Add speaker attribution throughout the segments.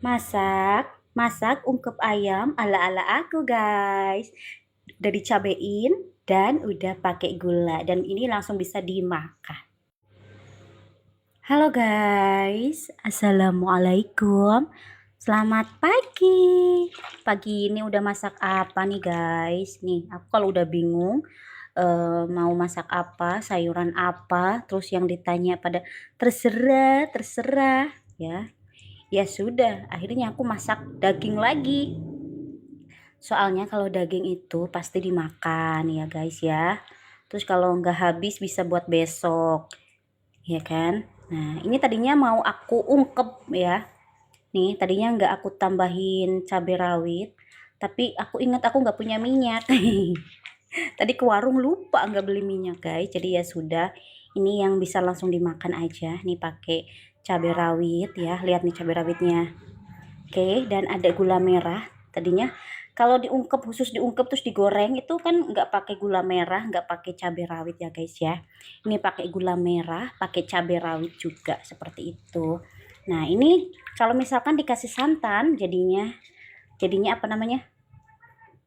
Speaker 1: Masak ungkep ayam ala-ala aku, guys. Udah dicabein dan udah pakai gula dan ini langsung bisa dimakan. Halo guys, assalamualaikum. Selamat pagi. Pagi ini udah masak apa nih guys? Nih, aku kalau udah bingung mau masak apa, sayuran apa, terus yang ditanya pada terserah, terserah ya. Ya sudah, akhirnya aku masak daging lagi. Soalnya kalau daging itu pasti dimakan ya guys ya. Terus kalau nggak habis bisa buat besok, ya kan? Nah, ini tadinya mau aku ungkep ya. Nih, tadinya nggak aku tambahin cabai rawit, tapi aku ingat aku nggak punya minyak. Tadi ke warung lupa nggak beli minyak guys. Jadi ya sudah, ini yang bisa langsung dimakan aja. Nih pakai cabai rawit ya. Lihat nih cabai rawitnya. Oke, dan ada gula merah. Tadinya kalau diungkep, khusus diungkep terus digoreng itu kan nggak pakai gula merah, nggak pakai cabai rawit ya guys ya. Ini pakai gula merah, pakai cabai rawit juga seperti itu. Nah ini kalau misalkan dikasih santan jadinya apa namanya?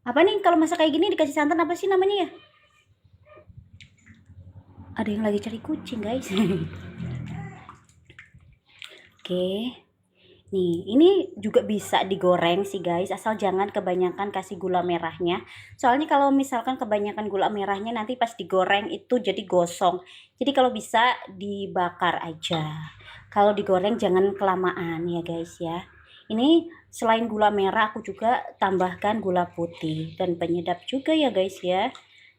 Speaker 1: Apa nih kalau masak kayak gini dikasih santan apa sih namanya ya? Ada yang lagi cari kucing guys. Oke. Nih, ini juga bisa digoreng sih guys, asal jangan kebanyakan kasih gula merahnya. Soalnya kalau misalkan kebanyakan gula merahnya nanti pas digoreng itu jadi gosong. Jadi kalau bisa dibakar aja. Kalau digoreng jangan kelamaan ya guys ya. Ini selain gula merah aku juga tambahkan gula putih dan penyedap juga ya guys ya.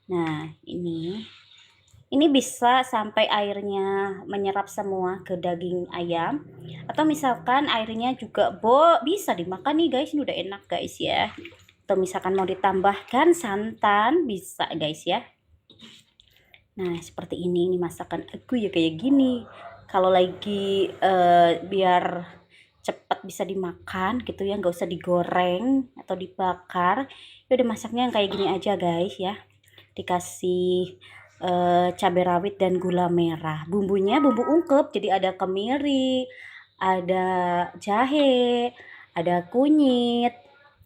Speaker 1: Nah, ini bisa sampai airnya menyerap semua ke daging ayam, atau misalkan airnya juga bisa dimakan nih guys. Ini udah enak guys ya. Atau misalkan mau ditambahkan santan bisa guys ya. Nah seperti ini masakan aku ya kayak gini. Kalau lagi biar cepat bisa dimakan gitu ya, nggak usah digoreng atau dibakar, ya udah masaknya yang kayak gini aja guys ya. Dikasih cabai rawit dan gula merah, bumbunya bumbu ungkep, jadi ada kemiri, ada jahe, ada kunyit,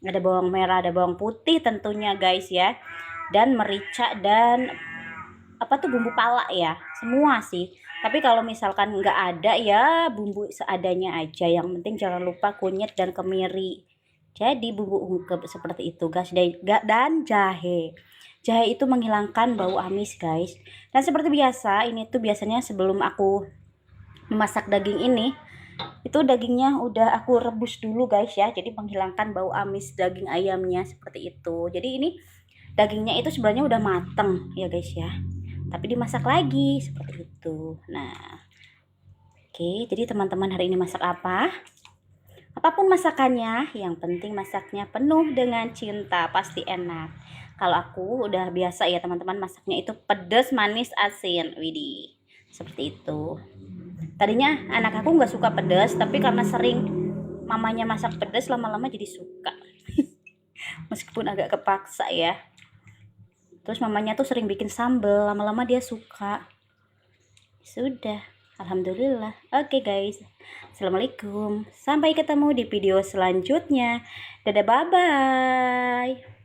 Speaker 1: ada bawang merah, ada bawang putih tentunya guys ya, dan merica dan apa tuh bumbu pala ya, semua sih. Tapi kalau misalkan nggak ada ya bumbu seadanya aja, yang penting jangan lupa kunyit dan kemiri. Jadi bumbu ungkep seperti itu guys, dan jahe. Jahe itu menghilangkan bau amis guys. Dan seperti biasa, ini tuh biasanya sebelum aku memasak daging ini, itu dagingnya udah aku rebus dulu guys ya. Jadi menghilangkan bau amis daging ayamnya seperti itu. Jadi ini dagingnya itu sebenarnya udah mateng ya guys ya. Tapi dimasak lagi seperti itu. Nah, oke, jadi teman-teman hari ini masak apa? Apapun masakannya, yang penting masaknya penuh dengan cinta, pasti enak. Kalau aku udah biasa ya teman-teman, masaknya itu pedas, manis, asin. Widih, seperti itu. Tadinya anak aku nggak suka pedas, tapi karena sering mamanya masak pedas, lama-lama jadi suka. Meskipun agak kepaksa ya. Terus mamanya tuh sering bikin sambal, lama-lama dia suka. Sudah, alhamdulillah. Oke guys, assalamualaikum, sampai ketemu di video selanjutnya. Dadah, bye bye.